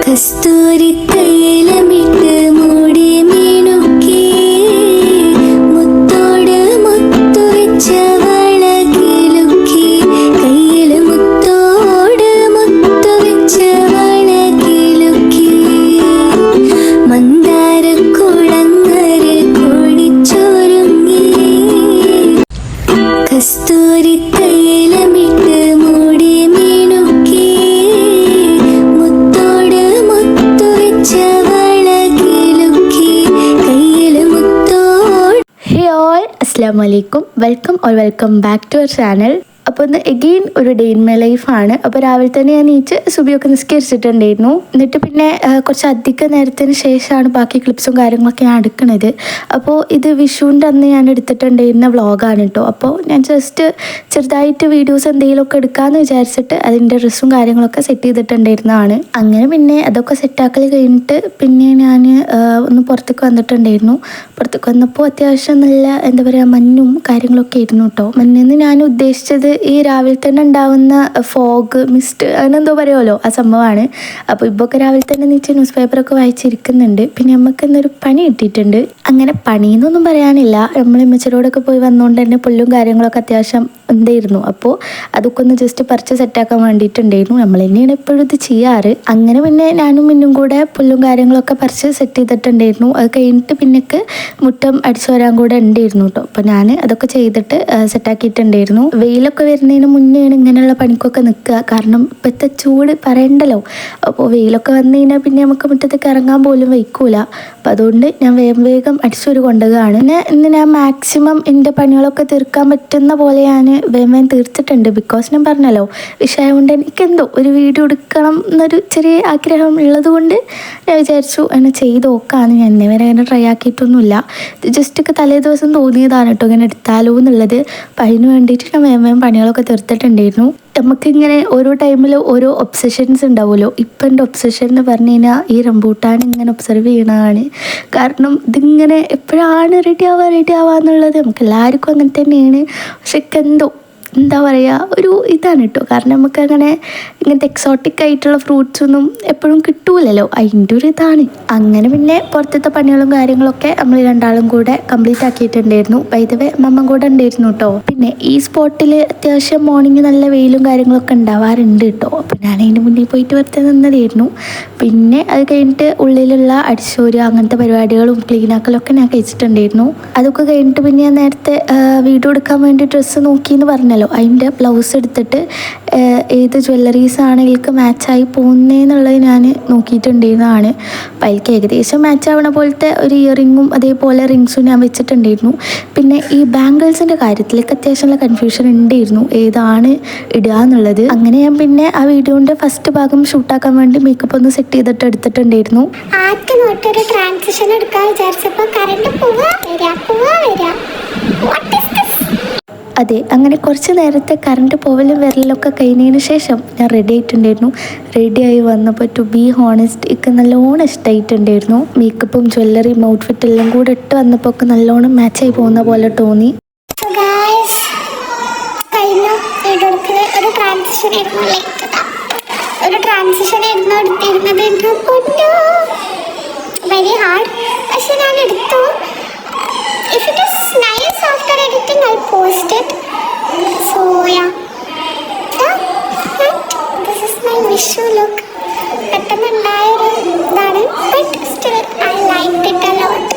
കസ്തൂരി കൈലമിട്ട് മൂടി മീനുക്കി മുത്തോട് മുത്തു വെച്ച വളകിലുക്കി കയ്യിൽ മുത്തോട് മുത്തു വെച്ച വളകിലുക്കി മന്ദാര കുളങ്ങര കുളിച്ചൊരുങ്ങി കസ്തൂരി കൈലമിട്ട് മൂടി മീനുക്കി മുത്തോട് മുത്തു വെച്ച വളകിലുക്കി കയ്യിൽ മുത്തോട്. ഹേ ഓൾ, അസ്സലാമു അലൈക്കും. Welcome back to our channel. അപ്പോൾ ഇന്ന് എഗെയിൻ ഒരു ഡേ ഇൻ മൈ ലൈഫാണ്. അപ്പോൾ രാവിലെ തന്നെ ഞാൻ നീച്ച് സുബിയൊക്കെ നിസ്കരിച്ചിട്ടുണ്ടായിരുന്നു. എന്നിട്ട് പിന്നെ കുറച്ച് അധികം നേരത്തിന് ശേഷമാണ് ബാക്കി ക്ലിപ്സും കാര്യങ്ങളൊക്കെ ഞാൻ എടുക്കുന്നത്. അപ്പോൾ ഇത് വിഷുവിൻ്റെ അന്ന് ഞാൻ എടുത്തിട്ടുണ്ടായിരുന്ന വ്ളോഗാണ് കേട്ടോ. അപ്പോൾ ഞാൻ ജസ്റ്റ് ചെറുതായിട്ട് വീഡിയോസ് എന്തെങ്കിലുമൊക്കെ എടുക്കാമെന്ന് വിചാരിച്ചിട്ട് അതിൻ്റെ ഡ്രസ്സും കാര്യങ്ങളൊക്കെ സെറ്റ് ചെയ്തിട്ടുണ്ടായിരുന്നതാണ്. അങ്ങനെ പിന്നെ അതൊക്കെ സെറ്റാക്കൽ കഴിഞ്ഞിട്ട് പിന്നെ ഞാൻ ഒന്ന് പുറത്തേക്ക് വന്നിട്ടുണ്ടായിരുന്നു. പുറത്തേക്ക് വന്നപ്പോൾ അത്യാവശ്യം നല്ല എന്താ പറയുക മഞ്ഞും കാര്യങ്ങളൊക്കെ ആയിരുന്നു കേട്ടോ. മഞ്ഞെന്ന് ഞാൻ ഉദ്ദേശിച്ചത് ഈ രാവിലെ തന്നെ ഉണ്ടാവുന്ന ഫോഗ് മിസ്റ്റ് അങ്ങനെന്തോ പറയുമല്ലോ, ആ സംഭവമാണ്. അപ്പോൾ ഇപ്പൊക്കെ രാവിലെ തന്നെ നീച്ച് ന്യൂസ് പേപ്പറൊക്കെ വായിച്ചിരിക്കുന്നുണ്ട്. പിന്നെ നമുക്ക് ഇന്നൊരു പണി കിട്ടിയിട്ടുണ്ട്. അങ്ങനെ പണിയെന്നൊന്നും പറയാനില്ല, നമ്മൾ ഇമ്മച്ചരോടൊക്കെ പോയി വന്നുകൊണ്ട് തന്നെ പുല്ലും കാര്യങ്ങളൊക്കെ അത്യാവശ്യം ഉണ്ടായിരുന്നു. അപ്പോൾ അതൊക്കെ ഒന്ന് ജസ്റ്റ് പറിച്ച് സെറ്റാക്കാൻ വേണ്ടിയിട്ടുണ്ടായിരുന്നു. നമ്മൾ തന്നെയാണ് എപ്പോഴും ഇത് ചെയ്യാറ്. അങ്ങനെ പിന്നെ ഞാനും മിന്നും കൂടെ പുല്ലും കാര്യങ്ങളൊക്കെ പറിച്ച് സെറ്റ് ചെയ്തിട്ടുണ്ടായിരുന്നു. അത് കഴിഞ്ഞിട്ട് പിന്നേക്ക് മുറ്റം അടിച്ചു വരാൻ കൂടെ ഉണ്ടായിരുന്നു കേട്ടോ. അപ്പോൾ ഞാൻ അതൊക്കെ ചെയ്തിട്ട് സെറ്റാക്കിയിട്ടുണ്ടായിരുന്നു. വെയിലൊക്കെ വരുന്നതിന് മുന്നെയാണ് ഇങ്ങനെയുള്ള പണിക്കൊക്കെ നിൽക്കുക. കാരണം ഇപ്പോഴത്തെ ചൂട് പറയണ്ടല്ലോ. അപ്പോൾ വെയിലൊക്കെ വന്നു കഴിഞ്ഞാൽ പിന്നെ നമുക്ക് മുറ്റത്തേക്ക് ഇറങ്ങാൻ പോലും വയ്ക്കൂല. അപ്പോൾ അതുകൊണ്ട് ഞാൻ വേഗം അടിച്ചൊരു കൊണ്ടുകയാണ്. പിന്നെ ഇന്ന് ഞാൻ മാക്സിമം എൻ്റെ പണികളൊക്കെ തീർക്കാൻ പറ്റുന്ന പോലെ ഞാൻ വേഗം തീർത്തിട്ടുണ്ട്. ബിക്കോസ് ഞാൻ പറഞ്ഞല്ലോ വിഷയമുണ്ട്, എനിക്കെന്തോ ഒരു വീഡിയോ എടുക്കണം എന്നൊരു ചെറിയ ആഗ്രഹം ഉള്ളത് കൊണ്ട് ഞാൻ വിചാരിച്ചു അങ്ങനെ ചെയ്ത് നോക്കാമെന്ന്. ഞാൻ എന്നെ വരെ അങ്ങനെ ട്രൈ ആക്കിയിട്ടൊന്നുമില്ല. ജസ്റ്റ് ഒക്കെ തലേ ദിവസം തോന്നിയതാണ് കേട്ടോ ഇങ്ങനെ എടുത്താലോ എന്നുള്ളത്. അപ്പം അതിന് വേണ്ടിയിട്ട് ഞാൻ വേഗം പണികളൊക്കെ തീർത്തിട്ടുണ്ടായിരുന്നു. നമുക്കിങ്ങനെ ഓരോ ടൈമിൽ ഓരോ ഒബ്സഷൻസ് ഉണ്ടാവുമല്ലോ. ഇപ്പം എൻ്റെ ഒബ്സഷൻ എന്ന് പറഞ്ഞു കഴിഞ്ഞാൽ ഈ റംബൂട്ടാൻ ഇങ്ങനെ ഒബ്സർവ് ചെയ്യണതാണ്. കാരണം ഇതിങ്ങനെ എപ്പോഴാണ് റെഡി ആവുക എന്നുള്ളത് നമുക്ക് എല്ലാവർക്കും അങ്ങനെ തന്നെയാണ്. പക്ഷെ എന്താ പറയുക ഒരു ഇതാണ് കേട്ടോ. കാരണം നമുക്കങ്ങനെ ഇങ്ങനത്തെ എക്സോട്ടിക് ആയിട്ടുള്ള ഫ്രൂട്ട്സൊന്നും എപ്പോഴും കിട്ടൂലല്ലോ, അതിൻ്റെ ഒരു ഇതാണ്. അങ്ങനെ പിന്നെ പുറത്തത്തെ പണികളും കാര്യങ്ങളൊക്കെ നമ്മൾ രണ്ടാളും കൂടെ കംപ്ലീറ്റ് ആക്കിയിട്ടുണ്ടായിരുന്നു. ബൈ ദ വേ മമ്മ കൂടെ ഉണ്ടായിരുന്നു കേട്ടോ. പിന്നെ ഈ സ്പോട്ടിൽ അത്യാവശ്യം മോർണിംഗ് നല്ല വെയിലും കാര്യങ്ങളൊക്കെ ഉണ്ടാവാറുണ്ട് കേട്ടോ. അപ്പോൾ ഞാൻ അതിൻ്റെ മുന്നിൽ പോയിട്ട് വെറുതെ നിന്നതായിരുന്നു. പിന്നെ അത് കഴിഞ്ഞിട്ട് ഉള്ളിലുള്ള അടിച്ചോര് അങ്ങനത്തെ പരിപാടികളും ക്ലീനാക്കലൊക്കെ ഞാൻ കഴിച്ചിട്ടുണ്ടായിരുന്നു. അതൊക്കെ കഴിഞ്ഞിട്ട് പിന്നെ ഞാൻ നേരത്തെ വീഡിയോ എടുക്കാൻ വേണ്ടി ഡ്രസ്സ് നോക്കിയെന്ന് പറഞ്ഞല്ലോ. അതിൻ്റെ ബ്ലൗസ് എടുത്തിട്ട് ഏത് ജ്വല്ലറീസാണ് ഇതിലേക്ക് മാച്ചായി പോകുന്നതെന്നുള്ളത് ഞാൻ നോക്കിയിട്ടുണ്ടായിരുന്നതാണ്. അപ്പം അതിലേക്ക് ഏകദേശം മാച്ച് ആവണ പോലത്തെ ഒരു ഇയറിങ്ങും അതേപോലെ റിങ്സും ഞാൻ വെച്ചിട്ടുണ്ടായിരുന്നു. പിന്നെ ഈ ബാംഗിൾസിൻ്റെ കാര്യത്തിലേക്ക് അത്യാവശ്യമുള്ള കൺഫ്യൂഷൻ ഉണ്ടായിരുന്നു, ഏതാണ് ഇടുക എന്നുള്ളത്. അങ്ങനെ ഞാൻ പിന്നെ ആ വീഡിയോൻ്റെ ഫസ്റ്റ് ഭാഗം ഷൂട്ടാക്കാൻ വേണ്ടി മേക്കപ്പ് ഒന്ന് സെറ്റ് ചെയ്തിട്ട് എടുത്തിട്ടുണ്ടായിരുന്നു. ആദ്യം തൊട്ടൊരു ട്രാൻസിഷൻ എടുക്കാൻ വിചാരിച്ചപ്പോൾ കറണ്ട് പോവാ വരിക. അതെ, അങ്ങനെ കുറച്ച് നേരത്തെ കറണ്ട് പോവലും വരലൊക്കെ കഴിഞ്ഞതിന് ശേഷം ഞാൻ റെഡി ആയിട്ടുണ്ടായിരുന്നു. റെഡിയായി വന്നപ്പോൾ ടു ബി ഹോണസ്റ്റ് എനിക്ക് നല്ലോണം ഇഷ്ടമായിട്ടുണ്ടായിരുന്നു. മേക്കപ്പും ജ്വല്ലറിയും ഔട്ട്ഫിറ്റ് എല്ലാം കൂടെ ഇട്ട് വന്നപ്പോൾ ഒക്കെ നല്ലോണം മാച്ചായി പോകുന്ന പോലെ തോന്നി. ഒരു ട്രാൻസിഷൻ ആയിരുന്നു എടുത്തിരുന്നത്. വെരി ഹാർഡ്, പക്ഷെ ഞാൻ എടുത്തു. If it is nice after editing, I'll post it. So yeah, this is my Vishu look. പെട്ടെന്നുണ്ടായൊരു ഇതാണ്, but still I liked it a lot.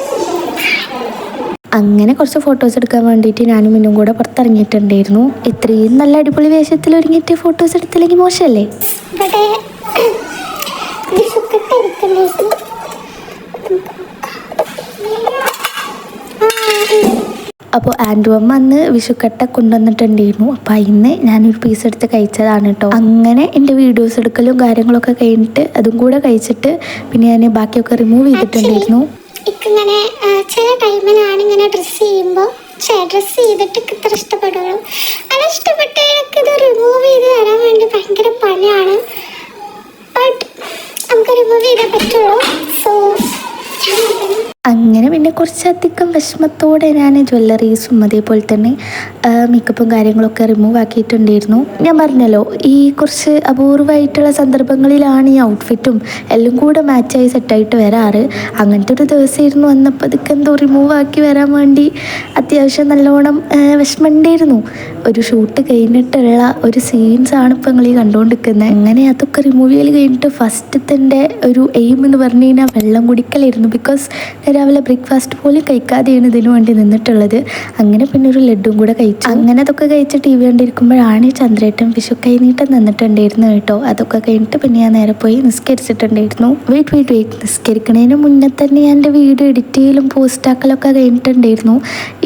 അങ്ങനെ കുറച്ച് ഫോട്ടോസ് എടുക്കാൻ വേണ്ടിയിട്ട് ഞാനും മിന്നും കൂടെ പുറത്തിറങ്ങിയിട്ടുണ്ടായിരുന്നു. ഇത്രയും നല്ല അടിപൊളി വേഷത്തിൽ ഒരുങ്ങിയിട്ട് ഫോട്ടോസ് എടുത്തില്ലെങ്കിൽ മോശമല്ലേ? ഇവിടെ വിഷുക്കട്ട് എടുത്തിട്ടുണ്ടായിരുന്നു. അപ്പോൾ ആൻഡുവമ്മ അന്ന് വിഷുക്കട്ട കൊണ്ടുവന്നിട്ടുണ്ടായിരുന്നു. അപ്പോൾ അതിന് ഞാനൊരു പീസ് എടുത്ത് കഴിച്ചതാണ് കേട്ടോ. അങ്ങനെ എൻ്റെ വീഡിയോസ് എടുക്കലും കാര്യങ്ങളൊക്കെ കഴിഞ്ഞിട്ട് അതും കൂടെ കഴിച്ചിട്ട് പിന്നെ ഞാൻ ബാക്കിയൊക്കെ റിമൂവ് ചെയ്തിട്ടുണ്ടായിരുന്നു. ഇങ്ങനെ ചില ടൈമിലാണ് ഇങ്ങനെ ഡ്രസ്സ് ചെയ്തിട്ട് ഇത്ര ഇഷ്ടപ്പെടുള്ളൂ. അത് ഇഷ്ടപ്പെട്ട് ഇത് റിമൂവ് ചെയ്ത് തരാൻ വേണ്ടി ഭയങ്കര പണിയാണ്. ബട്ട് നമുക്ക് റിമൂവ് ചെയ്തേ പറ്റുള്ളൂ. സോ അങ്ങനെ പിന്നെ കുറച്ചധികം വിഷമത്തോടെ ഞാൻ ജ്വല്ലറീസും അതേപോലെ തന്നെ മേക്കപ്പും കാര്യങ്ങളൊക്കെ റിമൂവ് ആക്കിയിട്ടുണ്ടായിരുന്നു. ഞാൻ പറഞ്ഞല്ലോ, ഈ കുറച്ച് അപൂർവമായിട്ടുള്ള സന്ദർഭങ്ങളിലാണ് ഈ ഔട്ട്ഫിറ്റും എല്ലാം കൂടെ മാച്ചായി സെറ്റായിട്ട് വരാറ്. അങ്ങനത്തെ ഒരു ദിവസമായിരുന്നു വന്നപ്പോൾ അതൊക്കെ എന്തോ റിമൂവ് ആക്കി വരാൻ വേണ്ടി അത്യാവശ്യം നല്ലോണം വിഷമമുണ്ടായിരുന്നു. ഒരു ഷൂട്ട് കഴിഞ്ഞിട്ടുള്ള ഒരു സീൻസാണ് ഇപ്പോൾ നിങ്ങൾ ഈ കണ്ടുകൊണ്ടിരിക്കുന്നത്. അങ്ങനെ അതൊക്കെ റിമൂവ് ചെയ്യൽ കഴിഞ്ഞിട്ട് ഫസ്റ്റത്തെ ഒരു എയിം എന്ന് പറഞ്ഞു കഴിഞ്ഞാൽ വെള്ളം കുടിക്കലായിരുന്നു. ബിക്കോസ് രാവിലെ ബ്രേക്ക്ഫാസ്റ്റ് പോലും കഴിക്കാതെയാണ് ഇതിനു വേണ്ടി നിന്നിട്ടുള്ളത്. അങ്ങനെ പിന്നെ ഒരു ലഡും കൂടെ കഴിച്ചു. അങ്ങനെ അതൊക്കെ കഴിച്ച് ടി വി കണ്ടിരിക്കുമ്പോഴാണ് ചന്ദ്രേട്ടൻ വിഷു കൈനീട്ടം നിന്നിട്ടുണ്ടായിരുന്നു കേട്ടോ. അതൊക്കെ കഴിഞ്ഞിട്ട് പിന്നെ ഞാൻ നേരെ പോയി നിസ്കരിച്ചിട്ടുണ്ടായിരുന്നു. വെയിറ്റ് നിസ്കരിക്കണതിന് മുന്നേ തന്നെ ഞാൻ എൻ്റെ വീഡിയോ എഡിറ്റ് ചെയ്യലും പോസ്റ്റാക്കലൊക്കെ കഴിഞ്ഞിട്ടുണ്ടായിരുന്നു.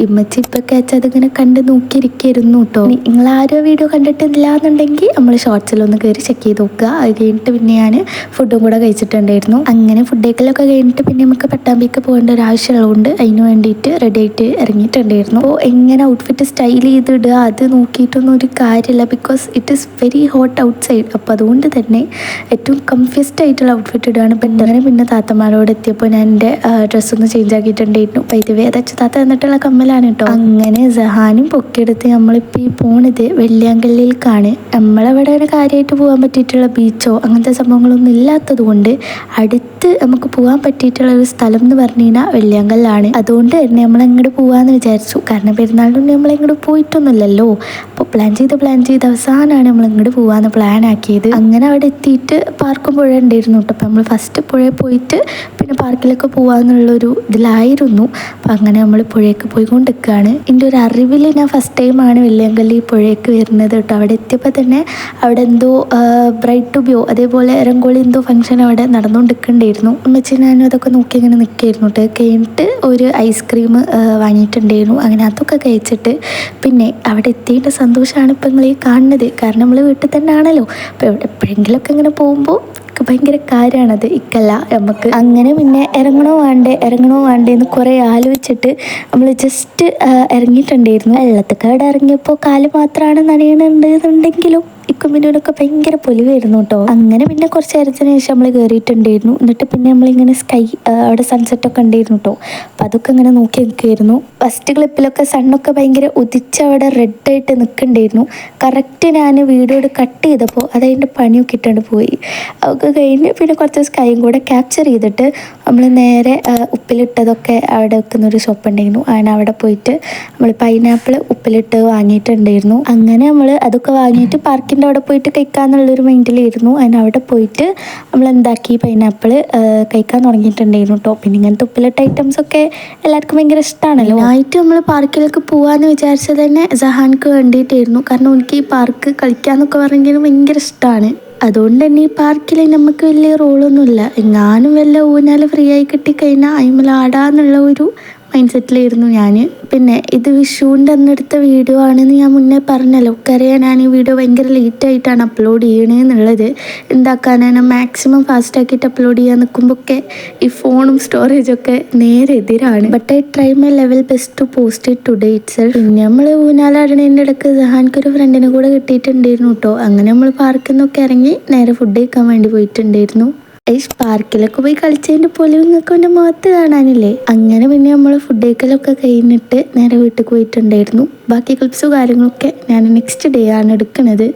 ഇമ്മച്ചി ഇപ്പൊക്കെ അതിങ്ങനെ കണ്ട് നോക്കിയിരിക്കായിരുന്നു കേട്ടോ. നിങ്ങളാരോ വീഡിയോ കണ്ടിട്ടില്ല എന്നുണ്ടെങ്കിൽ നമ്മൾ ഷോർട്സിലൊന്ന് കയറി ചെക്ക് ചെയ്ത് നോക്കുക. അത് കഴിഞ്ഞിട്ട് പിന്നെ ഞാൻ ഫുഡും കൂടെ കഴിച്ചിട്ടുണ്ടായിരുന്നു. അങ്ങനെ ഫുഡ് കഴിക്കലൊക്കെ കഴിഞ്ഞിട്ട് പിന്നെ നമുക്ക് പട്ടാമ്പിക്ക് പോകേണ്ട ഒരു ആവശ്യമുള്ളതുകൊണ്ട് അതിന് വേണ്ടിയിട്ട് റെഡി ആയിട്ട് ഇറങ്ങിയിട്ടുണ്ടായിരുന്നു. അപ്പോൾ എങ്ങനെ ഔട്ട്ഫിറ്റ് സ്റ്റൈൽ ചെയ്തിടുക അത് നോക്കിയിട്ടൊന്നും ഒരു കാര്യമില്ല. Because it is very hot out side. അപ്പോൾ അതുകൊണ്ട് തന്നെ ഏറ്റവും കംഫർട്ട് ആയിട്ടുള്ള ഔട്ട്ഫിറ്റ് ഇടുകയാണ് ബെറ്റർ. അങ്ങനെ പിന്നെ താത്തമാരോട് എത്തിയപ്പോൾ ഞാൻ എൻ്റെ ഡ്രസ്സൊന്ന് ചേഞ്ച് ആക്കിയിട്ടുണ്ടായിരുന്നു. അപ്പോൾ ഇത് വേദച്ച താത്ത എന്നിട്ടുള്ള കമ്മലാണ് കേട്ടോ. അങ്ങനെ സഹാനും പൊക്കിയെടുത്ത് നമ്മളിപ്പോൾ ഈ പോണത് വെള്ളിയാങ്കല്ലിലേക്കാണ്. നമ്മളവിടെ കാര്യമായിട്ട് പോകാൻ പറ്റിയിട്ടുള്ള ബീച്ചോ അങ്ങനത്തെ സംഭവങ്ങളൊന്നും ഇല്ലാത്തത് കൊണ്ട് അടുത്ത് നമുക്ക് പോകാൻ പറ്റിയിട്ടുള്ള ഒരു സ്ഥലം എന്ന് പറഞ്ഞു കഴിഞ്ഞാൽ വെള്ളിയാങ്കല്ലാണ്. അതുകൊണ്ട് തന്നെ നമ്മൾ അങ്ങോട്ട് പോകാമെന്ന് വിചാരിച്ചു. കാരണം പെരുന്നാളിന് നമ്മൾ ഇങ്ങോട്ട് പോയിട്ടൊന്നുമില്ലല്ലോ. അപ്പോൾ പ്ലാൻ ചെയ്ത് അവസാനമാണ് നമ്മൾ ഇങ്ങോട്ട് പോകാമെന്ന് പ്ലാൻ ആക്കിയത്. അങ്ങനെ അവിടെ എത്തിയിട്ട് പാർക്കും പുഴ ഉണ്ടായിരുന്നു കേട്ടോ. അപ്പോൾ നമ്മൾ ഫസ്റ്റ് പുഴയിൽ പോയിട്ട് പിന്നെ പാർക്കിലൊക്കെ പോകാമെന്നുള്ളൊരു ഇതിലായിരുന്നു. അപ്പോൾ അങ്ങനെ നമ്മൾ പുഴയ്ക്ക് പോയിക്കൊണ്ടിരിക്കുകയാണ്. എൻ്റെ ഒരു അറിവിൽ ഞാൻ ഫസ്റ്റ് ടൈമാണ് വെള്ളിയാങ്കല്ലി പുഴയ്ക്ക് വരുന്നത് കേട്ടോ. അവിടെ എത്തിയപ്പോൾ തന്നെ അവിടെ എന്തോ ബ്രൈഡ് ടു ബിയോ അതേപോലെ രംഗോളി എന്തോ ഫംഗ്ഷൻ അവിടെ നടന്നുകൊണ്ടിരിക്കണ്ടായിരുന്നു. അമ്മച്ചി ഞാനും അതൊക്കെ നോക്കി ഇങ്ങനെ നിൽക്കുകയായിരുന്നു കേട്ടോ. കഴിഞ്ഞിട്ട് ഒരു ഐസ്ക്രീം വാങ്ങിയിട്ടുണ്ടായിരുന്നു. അങ്ങനെ അതൊക്കെ കഴിച്ചിട്ട് പിന്നെ അവിടെ എത്തിയിട്ട് സന്തോഷമാണ് ഇപ്പം നിങ്ങൾ ഈ കാണുന്നത്. കാരണം നമ്മൾ വീട്ടിൽ തന്നെ ആണല്ലോ. അപ്പോൾ എപ്പോഴെങ്കിലുമൊക്കെ ഇങ്ങനെ പോകുമ്പോൾ ഭയങ്കര കാര്യമാണത്. ഇക്കല്ല നമുക്ക്. അങ്ങനെ പിന്നെ ഇറങ്ങണോ വേണ്ടേ എന്ന് കുറേ ആലോചിച്ചിട്ട് നമ്മൾ ജസ്റ്റ് ഇറങ്ങിയിട്ടുണ്ടായിരുന്നു. വെള്ളത്തിക്കാട് ഇറങ്ങിയപ്പോൾ കാല് മാത്രമാണ് നനയണുണ്ടെന്നുണ്ടെങ്കിലും ഇക്കും പിന്നൊക്കെ ഭയങ്കര പൊലിവായിരുന്നു കേട്ടോ. അങ്ങനെ പിന്നെ കുറച്ച് നേരത്തിന് ശേഷം നമ്മൾ കയറിയിട്ടുണ്ടായിരുന്നു. എന്നിട്ട് പിന്നെ നമ്മളിങ്ങനെ സ്കൈ അവിടെ സൺസെറ്റൊക്കെ ഉണ്ടായിരുന്നു കേട്ടോ. അപ്പം അതൊക്കെ ഇങ്ങനെ നോക്കി നിൽക്കുമായിരുന്നു. ഫസ്റ്റ് ക്ലിപ്പിലൊക്കെ സണ്ണൊക്കെ ഭയങ്കര ഉദിച്ച് അവിടെ റെഡായിട്ട് നിൽക്കുന്നുണ്ടായിരുന്നു. കറക്റ്റ് ഞാൻ വീഡിയോ കട്ട് ചെയ്തപ്പോൾ അതതിൻ്റെ പണിയൊക്കെ ഇട്ടുകൊണ്ട് പോയി. അതൊക്കെ കഴിഞ്ഞ് പിന്നെ കുറച്ച് സ്കൈയും കൂടെ ക്യാപ്ചർ ചെയ്തിട്ട് നമ്മൾ നേരെ ഉപ്പിലിട്ടതൊക്കെ അവിടെ വെക്കുന്നൊരു ഷോപ്പ് ഉണ്ടായിരുന്നു. അങ്ങനെ അവിടെ പോയിട്ട് നമ്മൾ പൈനാപ്പിൾ ഉപ്പിലിട്ട് വാങ്ങിയിട്ടുണ്ടായിരുന്നു. അങ്ങനെ നമ്മൾ അതൊക്കെ വാങ്ങിയിട്ട് പാർക്കിൻ്റെ അവിടെ പോയിട്ട് കഴിക്കാന്നുള്ളൊരു മൈൻഡിലായിരുന്നു. അതിനവിടെ പോയിട്ട് നമ്മൾ എന്താക്കി പൈനാപ്പിൾ കഴിക്കാൻ തുടങ്ങിയിട്ടുണ്ടായിരുന്നു കേട്ടോ. പിന്നെ ഇങ്ങനത്തെ ഉപ്പിലിട്ട ഐറ്റംസൊക്കെ എല്ലാവർക്കും ഭയങ്കര ഇഷ്ടമാണല്ലോ. ആയിട്ട് നമ്മൾ പാർക്കിലേക്ക് പോകാമെന്ന് വിചാരിച്ചത് തന്നെ സഹാൻക്ക് വേണ്ടിയിട്ടായിരുന്നു. കാരണം എനിക്ക് ഈ പാർക്ക് കളിക്കാമെന്നൊക്കെ പറഞ്ഞെങ്കിലും ഭയങ്കര ഇഷ്ടമാണ്. അതുകൊണ്ട് തന്നെ ഈ പാർക്കിൽ നമുക്ക് വലിയ റോളൊന്നുമില്ല. എങ്ങാനും വല്ല ഊഞ്ഞാൽ ഫ്രീ ആയി കിട്ടിക്കഴിഞ്ഞാൽ അതിന്മേൽ ആടാന്നുള്ള ഒരു മൈൻഡ് സെറ്റിലായിരുന്നു ഞാൻ. പിന്നെ ഇത് വിഷുവിൻ്റെ അന്നെടുത്ത വീഡിയോ ആണെന്ന് ഞാൻ മുന്നേ പറഞ്ഞല്ലോ. അറിയാൻ ഞാൻ ഈ വീഡിയോ ഭയങ്കര ലേറ്റായിട്ടാണ് അപ്ലോഡ് ചെയ്യണേന്നുള്ളത്. എന്താക്കാനാണ് മാക്സിമം ഫാസ്റ്റാക്കിയിട്ട് അപ്ലോഡ് ചെയ്യാൻ നിൽക്കുമ്പോഴൊക്കെ ഈ ഫോണും സ്റ്റോറേജൊക്കെ നേരെ എതിരാണ്. But I try my level best to post it today itself. പിന്നെ നമ്മൾ ഊഞ്ഞാലാടണേൻ്റെ ഇടയ്ക്ക് സഹാൻക്കൊരു ഫ്രണ്ടിനെ കൂടെ കിട്ടിയിട്ടുണ്ടായിരുന്നു കേട്ടോ. അങ്ങനെ നമ്മൾ പാർക്കിൽ നിന്നൊക്കെ ഇറങ്ങി നേരെ ഫുഡ് കഴിക്കാൻ വേണ്ടി പോയിട്ടുണ്ടായിരുന്നു. പാർക്കിലൊക്കെ പോയി കളിച്ചതിൻ്റെ പോലെ നിങ്ങൾക്ക് എൻ്റെ മുഖത്ത് കാണാനില്ലേ. അങ്ങനെ പിന്നെ നമ്മൾ ഫുഡ് കഴിക്കലൊക്കെ കഴിഞ്ഞിട്ട് നേരെ വീട്ടിൽ പോയിട്ടുണ്ടായിരുന്നു. ബാക്കി ക്ലിപ്സും കാര്യങ്ങളൊക്കെ ഞാൻ നെക്സ്റ്റ് ഡേ ആണ് എടുക്കുന്നത്.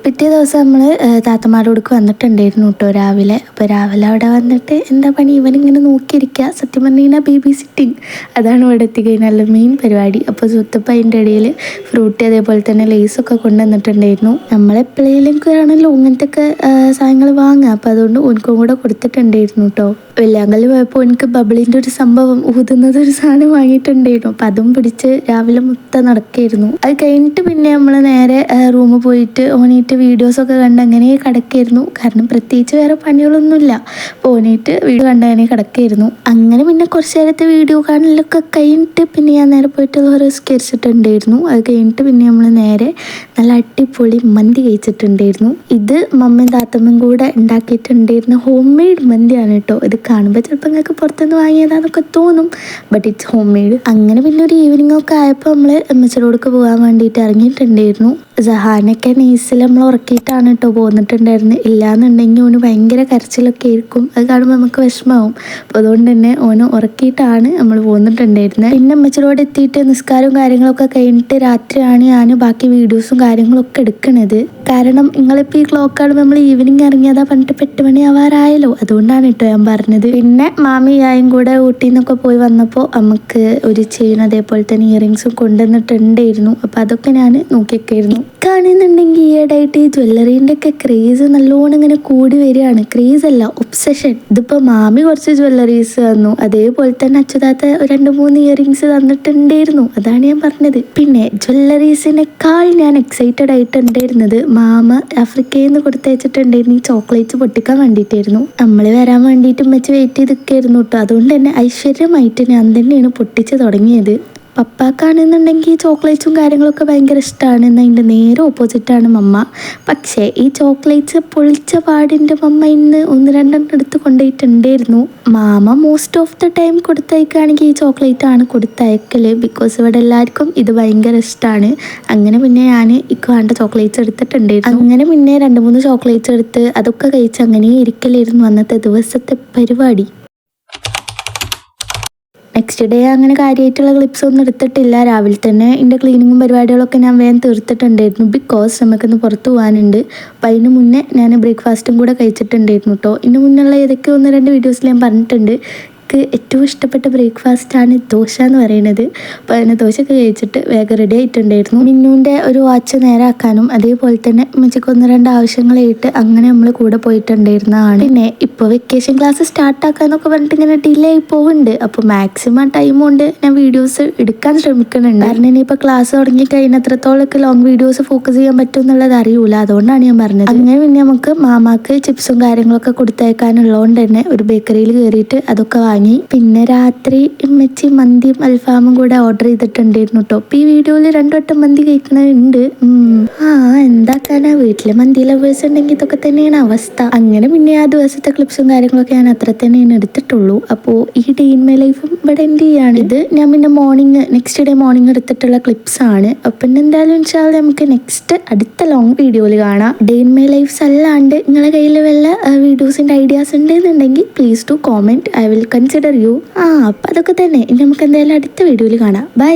പിറ്റേ ദിവസം നമ്മൾ താത്തമാരോടൊക്കെ വന്നിട്ടുണ്ടായിരുന്നു കേട്ടോ രാവിലെ. അപ്പോൾ രാവിലെ അവിടെ വന്നിട്ട് എന്താ പണി, ഇവനിങ്ങനെ നോക്കിയിരിക്കുക. സത്യം പറഞ്ഞു കഴിഞ്ഞാൽ ബേബി സിറ്റിങ് അതാണ് ഇവിടെ എത്തിക്കഴിഞ്ഞാൽ മെയിൻ പരിപാടി. അപ്പോൾ സുത്തപ്പം അതിൻ്റെ ഇടയിൽ ഫ്രൂട്ടി അതേപോലെ തന്നെ ലേസൊക്കെ കൊണ്ടുവന്നിട്ടുണ്ടായിരുന്നു. നമ്മളെപ്പോഴേലും ആണല്ലോ ഇങ്ങനത്തെ ഒക്കെ സാധനങ്ങൾ വാങ്ങുക. അപ്പോൾ അതുകൊണ്ട് ഓനിക്കും കൂടെ കൊടുത്തിട്ടുണ്ടായിരുന്നു കേട്ടോ. വെള്ളിയാങ്കല്ല് പോയപ്പോൾ എനിക്ക് ബബിളിൻ്റെ ഒരു സംഭവം ഊതുന്നതൊരു സാധനം വാങ്ങിയിട്ടുണ്ടായിരുന്നു. അപ്പം അതും പിടിച്ച് രാവിലെ മൊത്തം നടക്കായിരുന്നു. അത് കഴിഞ്ഞിട്ട് പിന്നെ നമ്മൾ നേരെ റൂമിൽ പോയിട്ട് ഓനിയിട്ട് വീഡിയോസൊക്കെ കണ്ട് അങ്ങനെ കിടക്കായിരുന്നു. കാരണം പ്രത്യേകിച്ച് വേറെ പണികളൊന്നുമില്ല. ഓനിയിട്ട് വീഡിയോ കണ്ട് അങ്ങനെ കിടക്കായിരുന്നു. അങ്ങനെ പിന്നെ കുറച്ച് നേരത്തെ വീഡിയോ കാണലൊക്കെ കഴിഞ്ഞിട്ട് പിന്നെ ഞാൻ നേരെ പോയിട്ട് റിസ്കരിച്ചിട്ടുണ്ടായിരുന്നു. അത് കഴിഞ്ഞിട്ട് പിന്നെ നമ്മൾ നേരെ നല്ല അടിപൊളി മന്തി കഴിച്ചിട്ടുണ്ടായിരുന്നു. ഇത് മമ്മയും താത്തമ്മയും കൂടെ ഉണ്ടാക്കിയിട്ടുണ്ടായിരുന്ന ഹോം മെയ്ഡ് മന്തിയാണ് കേട്ടോ. ഇത് കാണുമ്പോൾ ചിലപ്പോൾ നിങ്ങൾക്ക് പുറത്തുനിന്ന് വാങ്ങിയതാന്നൊക്കെ തോന്നും, ബട്ട് ഇറ്റ്സ് ഹോം മെയ്ഡ്. അങ്ങനെ പിന്നെ ഒരു ഈവനിങ് ഒക്കെ ആയപ്പോൾ നമ്മൾ അമ്മച്ചോടൊക്കെ പോകാൻ വേണ്ടിയിട്ട് ഇറങ്ങിയിട്ടുണ്ടായിരുന്നു. സഹാനൊക്കെ നെയ്സിൽ നമ്മൾ നമ്മൾ ഉറക്കിയിട്ടാണ് കേട്ടോ പോന്നിട്ടുണ്ടായിരുന്നത്. ഇല്ലാന്നുണ്ടെങ്കിൽ ഓന് ഭയങ്കര കരച്ചിലൊക്കെ ആയിരിക്കും. അത് കാണുമ്പോൾ നമുക്ക് വിഷമമാവും. അപ്പോൾ അതുകൊണ്ട് തന്നെ ഓന് ഉറക്കിയിട്ടാണ് നമ്മൾ പോന്നിട്ടുണ്ടായിരുന്നത്. പിന്നെ അമ്മച്ചിയോട് എത്തിയിട്ട് നിസ്കാരവും കാര്യങ്ങളൊക്കെ കഴിഞ്ഞിട്ട് രാത്രിയാണ് ഞാൻ ബാക്കി വീഡിയോസും കാര്യങ്ങളൊക്കെ എടുക്കുന്നത്. കാരണം നിങ്ങളിപ്പോൾ ഈ ക്ലോക്ക് കാണുമ്പോൾ നമ്മൾ ഈവനിങ് ഇറങ്ങിയതാ പറഞ്ഞിട്ട് 8 മണി ആവാറായല്ലോ, അതുകൊണ്ടാണ് കേട്ടോ ഞാൻ പറഞ്ഞത്. പിന്നെ മാമിയായും കൂടെ ഊട്ടിയിൽ നിന്നൊക്കെ പോയി വന്നപ്പോൾ നമുക്ക് ഒരു ചെയിൻ അതേപോലെ തന്നെ ഇയറിങ്സും കൊണ്ടുവന്നിട്ടുണ്ടായിരുന്നു. അപ്പോൾ അതൊക്കെ ഞാൻ നോക്കിയൊക്കെയായിരുന്നു. കാണുന്നുണ്ടെങ്കിൽ ഈയിടെയായിട്ട് ഈ ജ്വല്ലറീൻ്റെ ഒക്കെ ക്രേസ് നല്ലോണം ഇങ്ങനെ കൂടി വരികയാണ്. ക്രേസ് അല്ല, ഒബ്സഷൻ. ഇതിപ്പോൾ മാമി കുറച്ച് ജ്വല്ലറീസ് തന്നു, അതേപോലെ തന്നെ അച്യുതാത്ത 2-3 ഇയറിങ്സ് തന്നിട്ടുണ്ടായിരുന്നു. അതാണ് ഞാൻ പറഞ്ഞത്. പിന്നെ ജ്വല്ലറീസിനേക്കാൾ ഞാൻ എക്സൈറ്റഡ് ആയിട്ടുണ്ടായിരുന്നത് മാമ ആഫ്രിക്കയിൽ നിന്ന് കൊടുത്തയച്ചിട്ടുണ്ടായിരുന്നു ഈ ചോക്ലേറ്റ്സ് പൊട്ടിക്കാൻ വേണ്ടിയിട്ടായിരുന്നു. നമ്മൾ വരാൻ വേണ്ടിയിട്ട് വെച്ച് വെയിറ്റ് ചെയ്ത് നിൽക്കായിരുന്നു കേട്ടോ. അതുകൊണ്ട് തന്നെ ഐശ്വര്യമായിട്ട് ഞാൻ തന്നെയാണ് പൊട്ടിച്ച് തുടങ്ങിയത്. പപ്പാക്കാണെന്നുണ്ടെങ്കിൽ ചോക്ലേറ്റ്സും കാര്യങ്ങളൊക്കെ ഭയങ്കര ഇഷ്ടമാണ്. എന്നാൽ അതിൻ്റെ നേരെ ഓപ്പോസിറ്റാണ് മമ്മ. പക്ഷേ ഈ ചോക്ലേറ്റ്സ് പൊളിച്ച പാടിൻ്റെ മമ്മ ഇന്ന് 1-2 എടുത്ത് കൊണ്ടുപോയിട്ടുണ്ടായിരുന്നു. മാമ മോസ്റ്റ് ഓഫ് ദ ടൈം കൊടുത്തയക്കുകയാണെങ്കിൽ ഈ ചോക്ലേറ്റ് ആണ് കൊടുത്തയക്കൽ. ബിക്കോസ് ഇവിടെ എല്ലാവർക്കും ഇത് ഭയങ്കര ഇഷ്ടമാണ്. അങ്ങനെ പിന്നെ ഞാൻ വേണ്ട ചോക്ലേറ്റ്സ് എടുത്തിട്ടുണ്ടായിരുന്നു. അങ്ങനെ പിന്നെ 2-3 ചോക്ലേറ്റ്സ് എടുത്ത് അതൊക്കെ കഴിച്ച് അങ്ങനെ ഇരിക്കലായിരുന്നു അന്നത്തെ ദിവസത്തെ പരിപാടി. നെക്സ്റ്റ് ഡേ അങ്ങനെ കാര്യമായിട്ടുള്ള ക്ലിപ്സ് ഒന്നും എടുത്തിട്ടില്ല. രാവിലെ തന്നെ എൻ്റെ ക്ലീനിങ്ങും പരിപാടികളൊക്കെ ഞാൻ വേഗം തീർത്തിട്ടുണ്ടായിരുന്നു. ബിക്കോസ് നമുക്കിന്ന് പുറത്ത് പോകാനുണ്ട്. അപ്പം അതിന് മുന്നേ ഞാൻ ബ്രേക്ക്ഫാസ്റ്റും കൂടെ കഴിച്ചിട്ടുണ്ടായിരുന്നു കേട്ടോ. ഇതിന് മുന്നുള്ള ഏതൊക്കെ 1-2 വീഡിയോസിൽ ഞാൻ പറഞ്ഞിട്ടുണ്ട്. ഏറ്റവും ഇഷ്ടപ്പെട്ട ബ്രേക്ക്ഫാസ്റ്റാണ് ദോശ എന്ന് പറയുന്നത്. അപ്പോൾ അതിന് ദോശയൊക്കെ കഴിച്ചിട്ട് വേഗം റെഡി ആയിട്ടുണ്ടായിരുന്നു. മിന്നുവിൻ്റെ ഒരു വാച്ച് നേരാക്കാനും അതേപോലെ തന്നെ ഉമ്മച്ചിക്ക് 1-2 ആവശ്യങ്ങളായിട്ട് അങ്ങനെ നമ്മൾ കൂടെ പോയിട്ടുണ്ടായിരുന്നതാണ്. പിന്നെ ഇപ്പോൾ വെക്കേഷൻ ക്ലാസ് സ്റ്റാർട്ടാക്കാന്നൊക്കെ പറഞ്ഞിട്ട് ഇങ്ങനെ ഡിലേ ആയി പോകുന്നുണ്ട്. അപ്പോൾ മാക്സിമം ടൈം കൊണ്ട് ഞാൻ വീഡിയോസ് എടുക്കാൻ ശ്രമിക്കുന്നുണ്ട്. കാരണം ഇനിയിപ്പോൾ ക്ലാസ് തുടങ്ങി കഴിഞ്ഞത്രത്തോളമൊക്കെ ലോങ് വീഡിയോസ് ഫോക്കസ് ചെയ്യാൻ പറ്റും എന്നുള്ളത് അറിയൂല. അതുകൊണ്ടാണ് ഞാൻ പറഞ്ഞത്. അങ്ങനെ പിന്നെ നമുക്ക് മാമാക്ക് ചിപ്സും കാര്യങ്ങളൊക്കെ കൊടുത്തയക്കാനുള്ളതുകൊണ്ട് തന്നെ ഒരു ബേക്കറിയിൽ കയറിയിട്ട് അതൊക്കെ വാങ്ങി. പിന്നെ രാത്രി ഉമ്മച്ചി മന്തിയും അൽഫാമും കൂടെ ഓർഡർ ചെയ്തിട്ടുണ്ടായിരുന്നു കേട്ടോ. അപ്പോൾ ഈ വീഡിയോയിൽ 2 വട്ടം മന്തി കഴിക്കണുണ്ട്. എന്താക്കാനാ, വീട്ടിലെ മന്തി ലവേഴ്സ് ഉണ്ടെങ്കിൽ ഇതൊക്കെ തന്നെയാണ് അവസ്ഥ. അങ്ങനെ പിന്നെ ആ ദിവസത്തെ ക്ലിപ്സും കാര്യങ്ങളൊക്കെ ഞാൻ അത്ര തന്നെയാണ് എടുത്തിട്ടുള്ളൂ. അപ്പോൾ ഈ ഡേ ഇൻ മൈ ലൈഫും ഇവിടെ എൻ്റെ ചെയ്യാണ്. ഇത് ഞാൻ പിന്നെ നെക്സ്റ്റ് ഡേ മോർണിംഗ് എടുത്തിട്ടുള്ള ക്ലിപ്സ് ആണ്. അപ്പം എന്തായാലും ഇൻഷാല്ലാ നമുക്ക് നെക്സ്റ്റ് അടുത്ത ലോങ് വീഡിയോയിൽ കാണാം. ഡേ ഇൻ മൈ ലൈഫ്സ് അല്ലാണ്ട് നിങ്ങളുടെ കയ്യിൽ വല്ല വീഡിയോസിൻ്റെ ഐഡിയാസ് ഉണ്ടെന്നുണ്ടെങ്കിൽ please to comment. I will consider you. അപ്പം അതൊക്കെ തന്നെ. ഇനി നമുക്ക് എന്തായാലും അടുത്ത വീഡിയോയിൽ കാണാം. ബൈ.